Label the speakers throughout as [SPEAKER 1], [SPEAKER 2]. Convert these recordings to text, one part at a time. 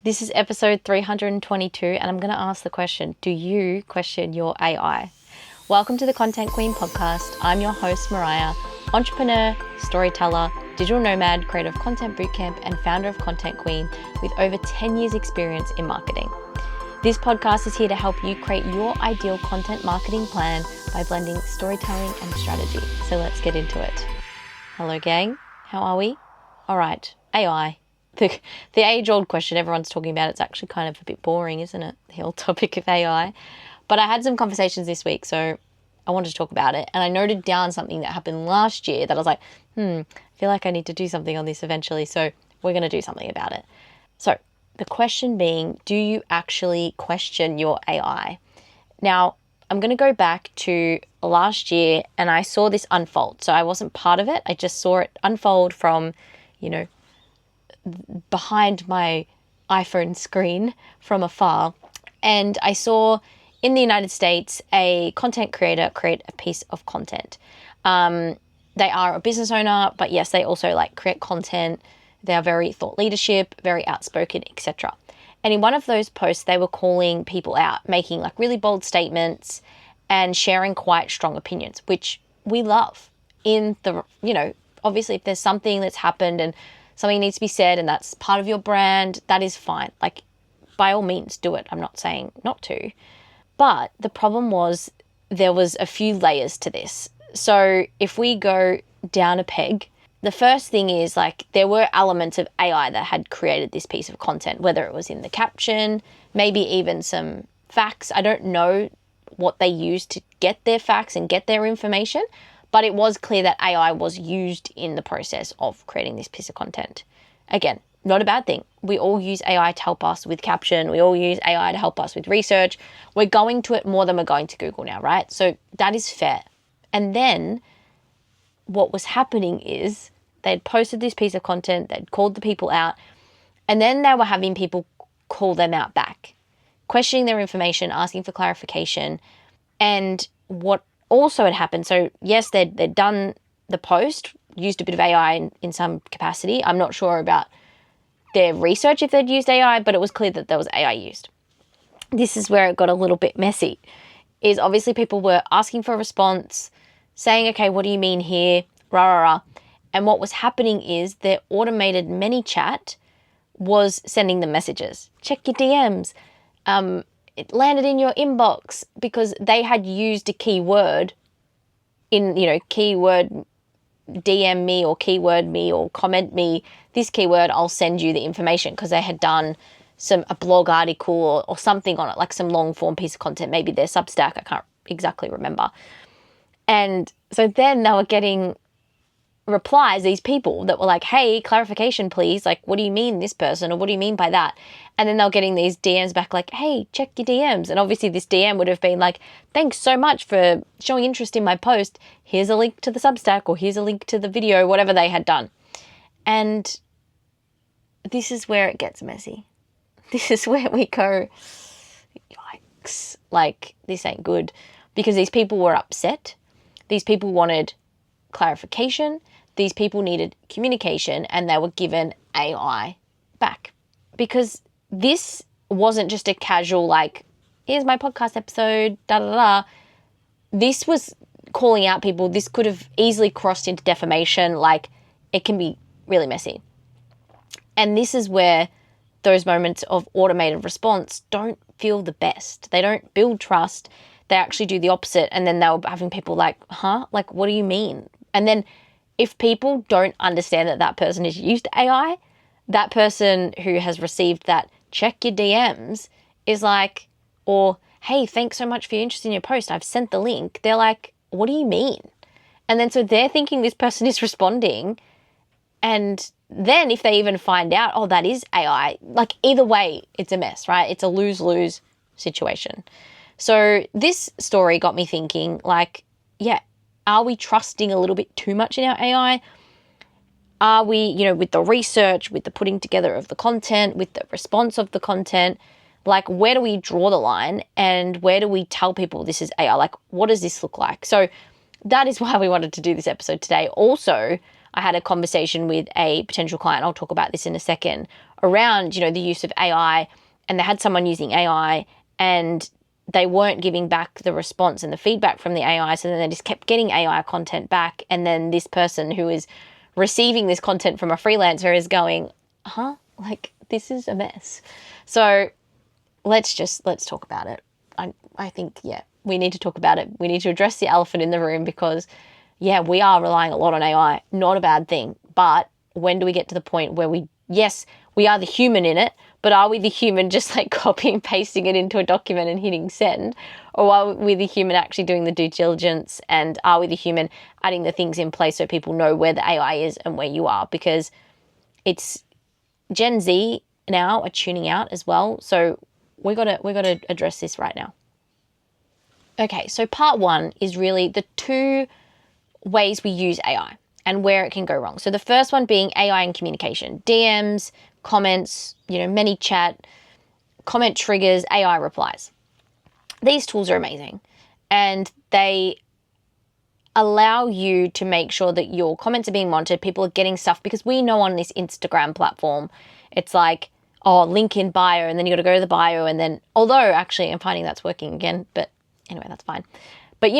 [SPEAKER 1] This is episode 322, and I'm going to ask the question, do you question your AI? Welcome to the Content Queen podcast. I'm your host, Mariah, entrepreneur, storyteller, digital nomad, creator of Content Bootcamp, and founder of Content Queen with over 10 years experience in marketing. This podcast is here to help you create your ideal content marketing plan by blending storytelling and strategy. So let's get into it. Hello, gang. How are we? All right, AI. The age-old question everyone's talking about. It's actually kind of a bit boring, isn't it? The whole topic of AI. But I had some conversations this week, so I wanted to talk about it. And I noted down something that happened last year that I was like, I feel like I need to do something on this eventually. So we're going to do something about it. So the question being, do you actually question your AI? Now, I'm going to go back to last year and I saw this unfold. So I wasn't part of it. I just saw it unfold from, behind my iPhone screen from afar. And I saw in the United States a content creator create a piece of content. They are a business owner, but yes, they also create content. They are very thought leadership, very outspoken, etc. And in one of those posts, they were calling people out, making really bold statements and sharing quite strong opinions, which we love. Obviously if there's something that's happened and something needs to be said and that's part of your brand, that is fine. By all means, do it. I'm not saying not to. But the problem was there was a few layers to this. So if we go down a peg, the first thing is there were elements of AI that had created this piece of content, whether it was in the caption, maybe even some facts. I don't know what they used to get their facts and get their information, but it was clear that AI was used in the process of creating this piece of content. Again, not a bad thing. We all use AI to help us with caption. We all use AI to help us with research. We're going to it more than we're going to Google now, right? So that is fair. And then what was happening is they'd posted this piece of content, they'd called the people out, and then they were having people call them out back, questioning their information, asking for clarification. And what also had happened, so yes, they'd done the post, used a bit of AI in some capacity. I'm not sure about their research if they'd used AI, but it was clear that there was AI used. This is where it got a little bit messy, is obviously people were asking for a response, saying, okay, what do you mean here? Rah, rah, rah. And what was happening is their automated ManyChat was sending them messages. Check your DMs. It landed in your inbox because they had used a keyword in, keyword DM me or keyword me or comment me this keyword, I'll send you the information, because they had done a blog article or something on it, some long form piece of content, maybe their Substack, I can't exactly remember. And so then they were getting replies, these people that were like, hey, clarification, please. What do you mean this person? Or what do you mean by that? And then they're getting these DMs back hey, check your DMs. And obviously this DM would have been thanks so much for showing interest in my post. Here's a link to the Substack, or here's a link to the video, whatever they had done. And this is where it gets messy. This is where we go, yikes, this ain't good. Because these people were upset. These people wanted clarification. These people needed communication, and they were given AI back. Because this wasn't just a casual, here's my podcast episode, da da da. This was calling out people. This could have easily crossed into defamation. It can be really messy. And this is where those moments of automated response don't feel the best. They don't build trust. They actually do the opposite. And then they were having people huh? What do you mean? And then if people don't understand that person has used AI, that person who has received that check your DMs is or hey, thanks so much for your interest in your post, I've sent the link. They're what do you mean? And then so they're thinking this person is responding. And then if they even find out, oh, that is AI, either way, it's a mess, right? It's a lose-lose situation. So this story got me thinking are we trusting a little bit too much in our AI? Are we, with the research, with the putting together of the content, with the response of the content, where do we draw the line, and where do we tell people this is AI? What does this look like? So that is why we wanted to do this episode today. Also, I had a conversation with a potential client, I'll talk about this in a second, around, the use of AI, and they had someone using AI and they weren't giving back the response and the feedback from the AI. So then they just kept getting AI content back. And then this person who is receiving this content from a freelancer is going, like, this is a mess. So let's talk about it. I think, we need to talk about it. We need to address the elephant in the room because, we are relying a lot on AI. Not a bad thing. But when do we get to the point where we are the human in it, but are we the human just like copying and pasting it into a document and hitting send? Or are we the human actually doing the due diligence? And are we the human adding the things in place so people know where the AI is and where you are? Because it's Gen Z now are tuning out as well. So we gotta address this right now. Okay, so part one is really the two ways we use AI and where it can go wrong. So the first one being AI and communication, DMs, comments, ManyChat, comment triggers, AI replies. These tools are amazing and they allow you to make sure that your comments are being monitored, people are getting stuff, because we know on this Instagram platform, it's like, link in bio, and then you got to go to the bio, and then, although actually I'm finding that's working again, but anyway, that's fine. But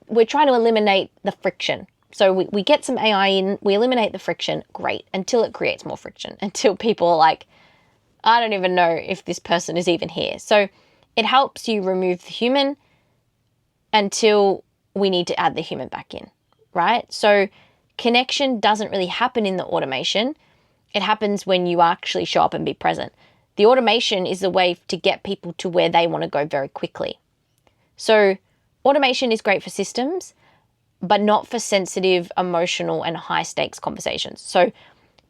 [SPEAKER 1] we're trying to eliminate the friction. So we get some AI in, we eliminate the friction, great, until it creates more friction, until people are like, I don't even know if this person is even here. So it helps you remove the human until we need to add the human back in, right? So connection doesn't really happen in the automation. It happens when you actually show up and be present. The automation is a way to get people to where they want to go very quickly. So automation is great for systems, but not for sensitive, emotional, and high-stakes conversations. So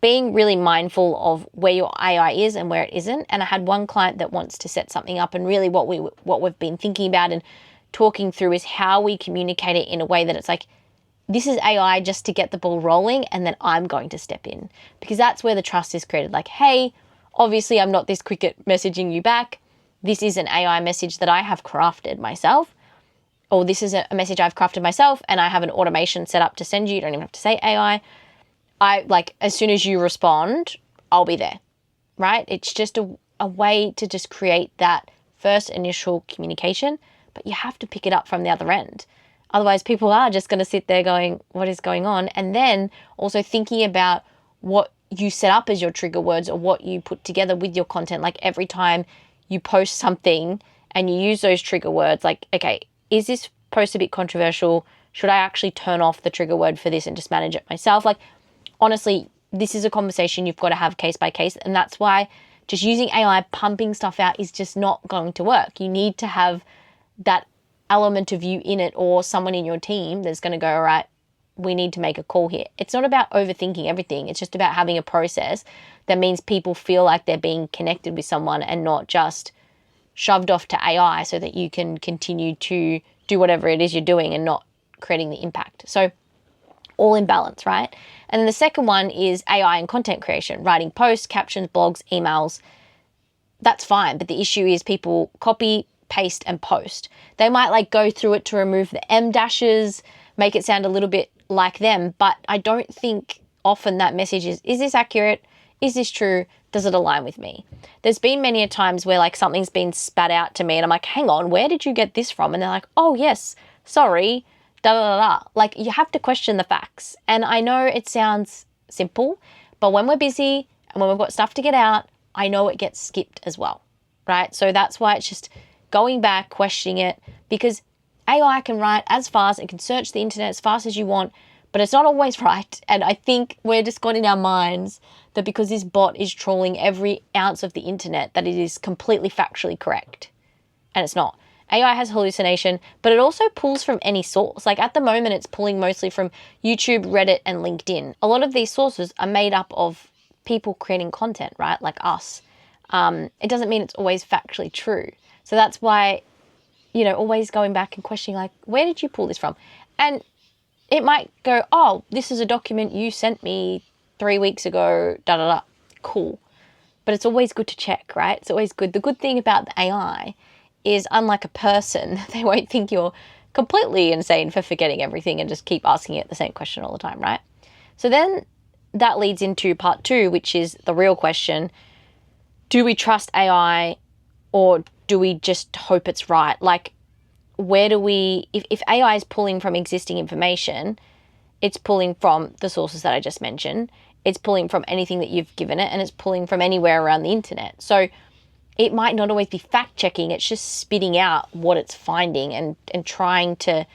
[SPEAKER 1] being really mindful of where your AI is and where it isn't. And I had one client that wants to set something up, and really what we've been thinking about and talking through is how we communicate it in a way that it's like, this is AI just to get the ball rolling, and then I'm going to step in. Because that's where the trust is created. Like, hey, obviously I'm not this quick at messaging you back. This is an AI message that I have crafted myself. Or this is a message I've crafted myself and I have an automation set up to send you. You don't even have to say AI. As soon as you respond, I'll be there, right? It's just a way to just create that first initial communication, but you have to pick it up from the other end. Otherwise, people are just going to sit there going, what is going on? And then also thinking about what you set up as your trigger words or what you put together with your content. Like every time you post something and you use those trigger words, like, okay, is this post a bit controversial? Should I actually turn off the trigger word for this and just manage it myself? Like, honestly, this is a conversation you've got to have case by case. And that's why just using AI, pumping stuff out is just not going to work. You need to have that element of you in it, or someone in your team that's going to go, all right, we need to make a call here. It's not about overthinking everything. It's just about having a process that means people feel like they're being connected with someone and not just shoved off to AI so that you can continue to do whatever it is you're doing and not creating the impact. So all in balance, right? And then the second one is AI and content creation, writing posts, captions, blogs, emails. That's fine. But the issue is people copy, paste, and post. They might go through it to remove the M dashes, make it sound a little bit like them. But I don't think often that message is this accurate? Is this true? Does it align with me? There's been many a times where something's been spat out to me and I'm like, hang on, where did you get this from? And they're like, oh yes, sorry, da da da da. You have to question the facts. And I know it sounds simple, but when we're busy and when we've got stuff to get out, I know it gets skipped as well, right? So that's why it's just going back, questioning it, because AI can write as fast, it can search the internet as fast as you want, but it's not always right. And I think we're just got in our minds that because this bot is trawling every ounce of the internet, that it is completely factually correct. And it's not. AI has hallucination, but it also pulls from any source. At the moment, it's pulling mostly from YouTube, Reddit, and LinkedIn. A lot of these sources are made up of people creating content, right? Like us. It doesn't mean it's always factually true. So that's why, always going back and questioning, where did you pull this from? And it might go, oh, this is a document you sent me 3 weeks ago, da da da. Cool. But it's always good to check, right? It's always good. The good thing about the AI is, unlike a person, they won't think you're completely insane for forgetting everything and just keep asking it the same question all the time, right? So then that leads into part two, which is the real question. do we trust AI or do we just hope it's right? Like, where do we, if AI is pulling from existing information, it's pulling from the sources that I just mentioned. It's pulling from anything that you've given it, and it's pulling from anywhere around the internet. So it might not always be fact checking. It's just spitting out what it's finding and trying to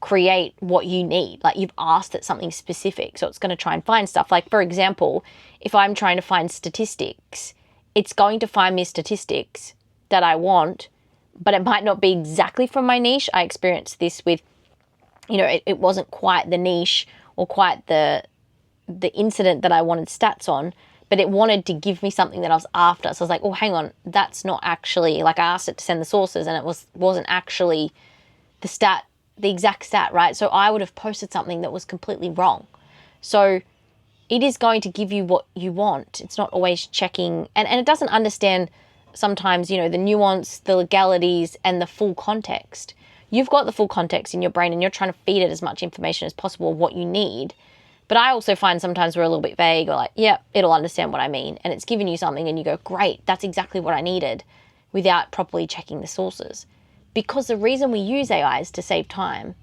[SPEAKER 1] create what you need. Like, you've asked it something specific, so it's going to try and find stuff. Like, for example, if I'm trying to find statistics, it's going to find me statistics that I want, but it might not be exactly from my niche. I experienced this with, it wasn't quite the niche or quite the incident that I wanted stats on, but it wanted to give me something that I was after. So I was like, oh, hang on, that's not actually, like, I asked it to send the sources and it wasn't actually the exact stat, right? So I would have posted something that was completely wrong. So it is going to give you what you want. It's not always checking, and it doesn't understand sometimes, the nuance, the legalities, and the full context. You've got the full context in your brain and you're trying to feed it as much information as possible of what you need. But I also find sometimes we're a little bit vague, or like, yeah, it'll understand what I mean. And it's giving you something and you go, great, that's exactly what I needed, without properly checking the sources. Because the reason we use AI is to save time.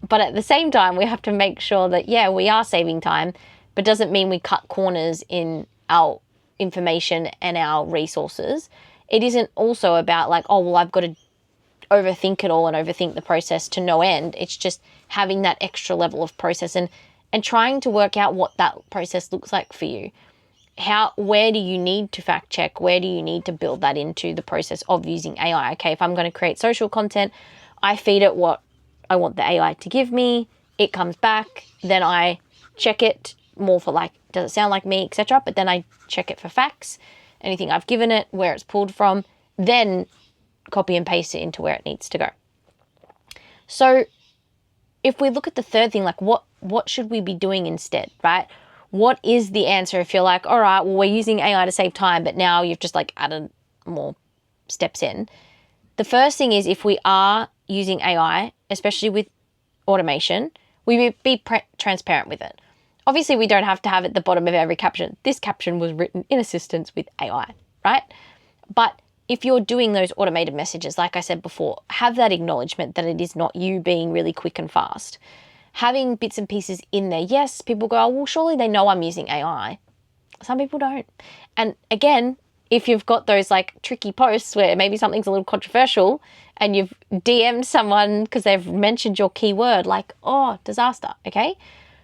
[SPEAKER 1] But at the same time, we have to make sure that, yeah, we are saving time, but doesn't mean we cut corners in our information and our resources. It isn't also about like, oh, well, I've got to overthink it all and overthink the process to no end. It's just having that extra level of process and trying to work out what that process looks like for you. Where do you need to fact check? Where do you need to build that into the process of using AI? Okay, if I'm going to create social content, I feed it what I want the AI to give me. It comes back. Then I check it more for like, does it sound like me, etc. But then I check it for facts, anything I've given it, where it's pulled from, then copy and paste it into where it needs to go. So if we look at the third thing, like what should we be doing instead, right? What is the answer if you're like, all right, well, we're using AI to save time, but now you've just like added more steps in. The first thing is, if we are using AI, especially with automation, we be transparent with it. Obviously, we don't have to have at the bottom of every caption, this caption was written in assistance with AI, right? But if you're doing those automated messages, like I said before, have that acknowledgement that it is not you being really quick and fast. Having bits and pieces in there. Yes, people go, oh, well, surely they know I'm using AI. Some people don't. And again, if you've got those like tricky posts where maybe something's a little controversial and you've DM'd someone because they've mentioned your keyword, like, oh, disaster, okay?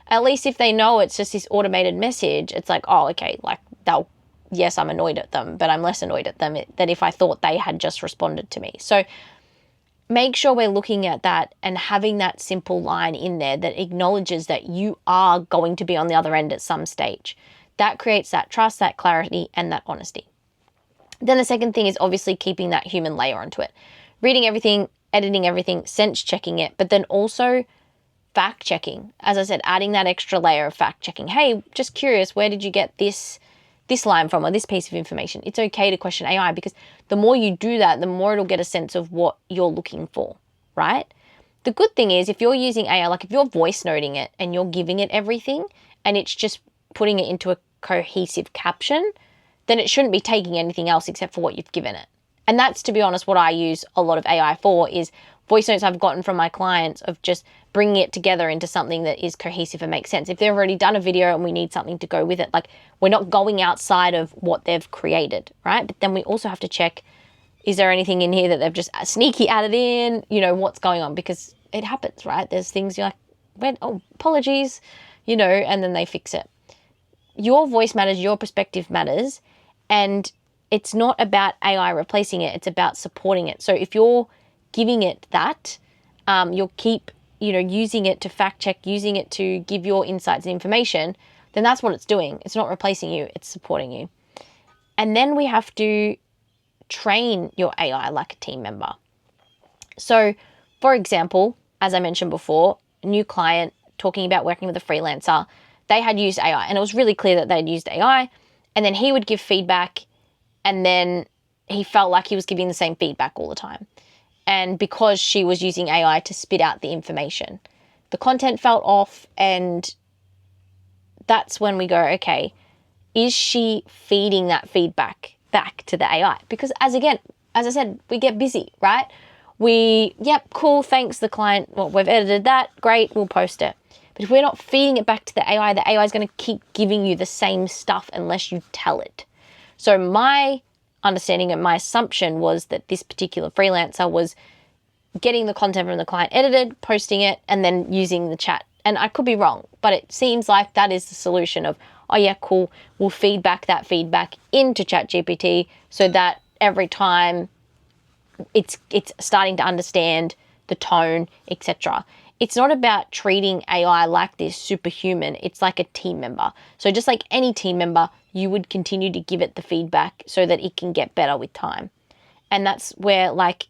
[SPEAKER 1] At least if they know it's just this automated message, it's like, oh, okay, like yes, I'm annoyed at them, but I'm less annoyed at them than if I thought they had just responded to me. So make sure we're looking at that and having that simple line in there that acknowledges that you are going to be on the other end at some stage. That creates that trust, that clarity, and that honesty. Then the second thing is obviously keeping that human layer onto it. Reading everything, editing everything, sense checking it, but then also fact checking. As I said, adding that extra layer of fact checking. Hey, just curious, where did you get this line from, or this piece of information? It's okay to question AI, because the more you do that, the more it'll get a sense of what you're looking for, right? The good thing is, if you're using AI, like if you're voice noting it and you're giving it everything and it's just putting it into a cohesive caption, then it shouldn't be taking anything else except for what you've given it. And that's, to be honest, what I use a lot of AI for, is voice notes I've gotten from my clients of just bringing it together into something that is cohesive and makes sense. If they've already done a video and we need something to go with it, like we're not going outside of what they've created, right? But then we also have to check, is there anything in here that they've just sneaky added in, what's going on? Because it happens, right? There's things you're like, oh, apologies, and then they fix it. Your voice matters, your perspective matters, and it's not about AI replacing it, it's about supporting it. So if you're giving it that, you'll keep using it to fact check, using it to give your insights and information, then that's what it's doing. It's not replacing you, it's supporting you. And then we have to train your AI like a team member. So, for example, as I mentioned before, a new client talking about working with a freelancer, they had used AI and it was really clear that they'd used AI, and then he would give feedback and then he felt like he was giving the same feedback all the time. And because she was using AI to spit out the information, the content felt off, and that's when we go, okay, is she feeding that feedback back to the AI. Because as I said, we get busy, right? Cool, thanks the client. Well, we've edited that, great, we'll post it. But if we're not feeding it back to the AI is going to keep giving you the same stuff unless you tell it. So my understanding and my assumption was that this particular freelancer was getting the content from the client edited, posting it, and then using the chat. And I could be wrong, but it seems like that is the solution of, oh yeah, cool, we'll feed back that feedback into ChatGPT so that every time it's starting to understand the tone, etc. It's not about treating AI like this superhuman. It's like a team member. So just like any team member, you would continue to give it the feedback so that it can get better with time. And that's where, like,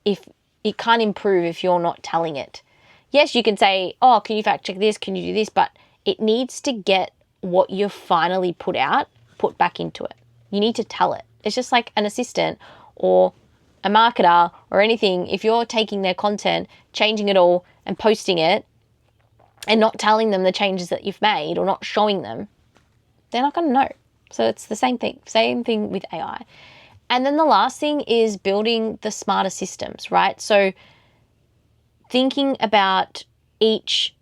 [SPEAKER 1] if it can't improve if you're not telling it. Yes, you can say, oh, can you fact check this? Can you do this? But it needs to get what you've finally put out, put back into it. You need to tell it. It's just like an assistant or a marketer or anything. If you're taking their content, changing it all and posting it and not telling them the changes that you've made or not showing them, they're not going to know. So it's the same thing with AI. And then the last thing is building the smarter systems, right? So thinking about each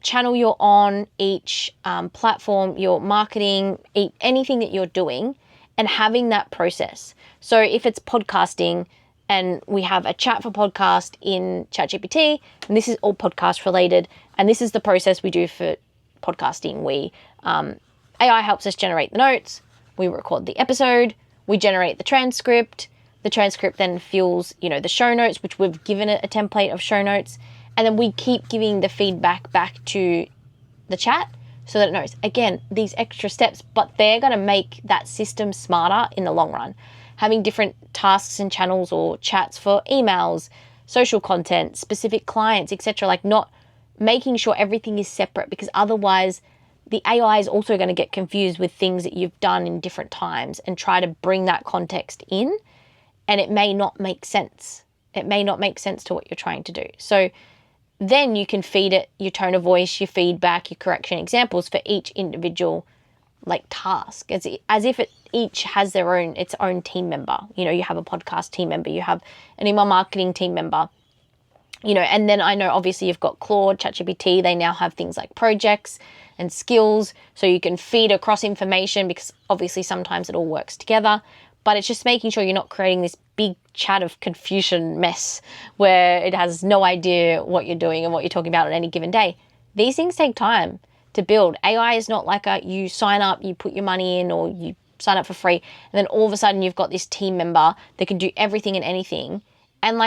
[SPEAKER 1] channel you're on, each platform you're marketing, anything that you're doing, and having that process. So if it's podcasting and we have a chat for podcast in ChatGPT, and this is all podcast related, and this is the process we do for podcasting. AI helps us generate the notes, we record the episode, we generate the transcript then fuels, the show notes, which we've given it a template of show notes, and then we keep giving the feedback back to the chat so that it knows. Again, these extra steps, but they're going to make that system smarter in the long run. Having different tasks and channels or chats for emails, social content, specific clients, etc. Like not making sure everything is separate, because otherwise the AI is also going to get confused with things that you've done in different times and try to bring that context in, and it may not make sense. It may not make sense to what you're trying to do. So then you can feed it your tone of voice, your feedback, your correction examples for each individual task, as if it each has its own team member. You have a podcast team member, you have an email marketing team member, and then I know obviously you've got Claude, ChatGPT, they now have things like projects and skills, so you can feed across information, because obviously sometimes it all works together. But it's just making sure you're not creating this big chat of confusion mess where it has no idea what you're doing and what you're talking about on any given day. These things take time to build. AI is not like you sign up, you put your money in, or you sign up for free, and then all of a sudden you've got this team member that can do everything and anything. And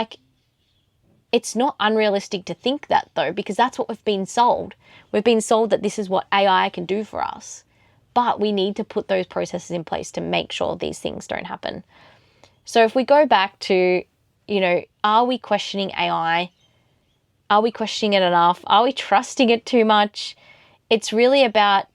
[SPEAKER 1] it's not unrealistic to think that though, because that's what we've been sold. We've been sold that this is what AI can do for us. But we need to put those processes in place to make sure these things don't happen. So if we go back to, are we questioning AI? Are we questioning it enough? Are we trusting it too much? It's really about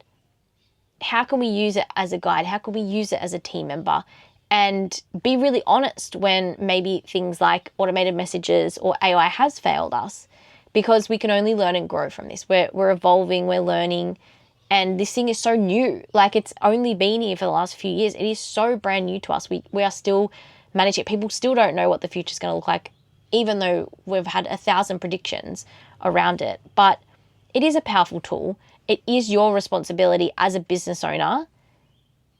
[SPEAKER 1] how can we use it as a guide? How can we use it as a team member? And be really honest when maybe things like automated messages or AI has failed us, because we can only learn and grow from this. We're evolving, we're learning. And this thing is so new. It's only been here for the last few years. It is so brand new to us. We are still managing it. People still don't know what the future is going to look like, even though we've had 1,000 predictions around it. But it is a powerful tool. It is your responsibility as a business owner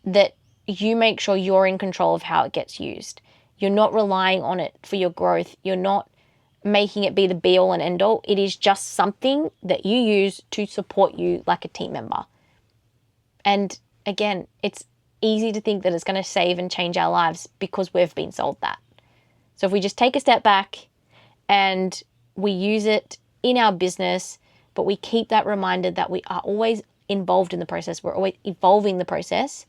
[SPEAKER 1] that you make sure you're in control of how it gets used. You're not relying on it for your growth. You're not making it be the be all and end all. It is just something that you use to support you like a team member. And again, it's easy to think that it's going to save and change our lives because we've been sold that. So if we just take a step back and we use it in our business, but we keep that reminder that we are always involved in the process, we're always evolving the process,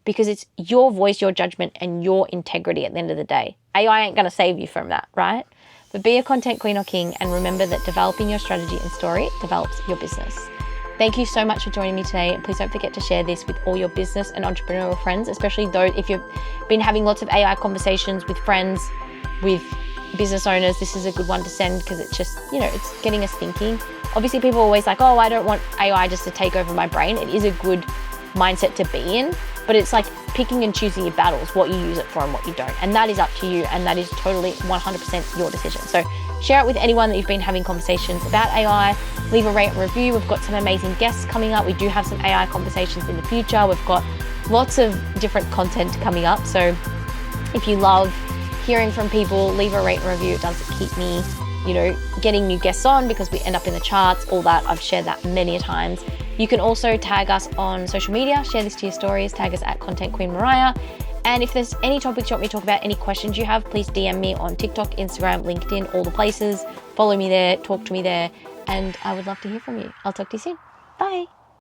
[SPEAKER 1] because it's your voice, your judgment, and your integrity at the end of the day. AI ain't going to save you from that, right? But be a content queen or king, and remember that developing your strategy and story develops your business. Thank you so much for joining me today. Please don't forget to share this with all your business and entrepreneurial friends, especially those if you've been having lots of AI conversations with friends, with business owners. This is a good one to send, because it's just, it's getting us thinking. Obviously, people are always like, oh, I don't want AI just to take over my brain. It is a good mindset to be in, but it's picking and choosing your battles, what you use it for and what you don't. And that is up to you, and that is totally 100% your decision. So share it with anyone that you've been having conversations about AI. Leave a rate and review. We've got some amazing guests coming up. We do have some AI conversations in the future. We've got lots of different content coming up. So if you love hearing from people, leave a rate and review. It does keep me, getting new guests on, because we end up in the charts, all that. I've shared that many a times. You can also tag us on social media, share this to your stories, tag us at Content Queen Mariah. And if there's any topics you want me to talk about, any questions you have, please DM me on TikTok, Instagram, LinkedIn, all the places. Follow me there, talk to me there, and I would love to hear from you. I'll talk to you soon. Bye.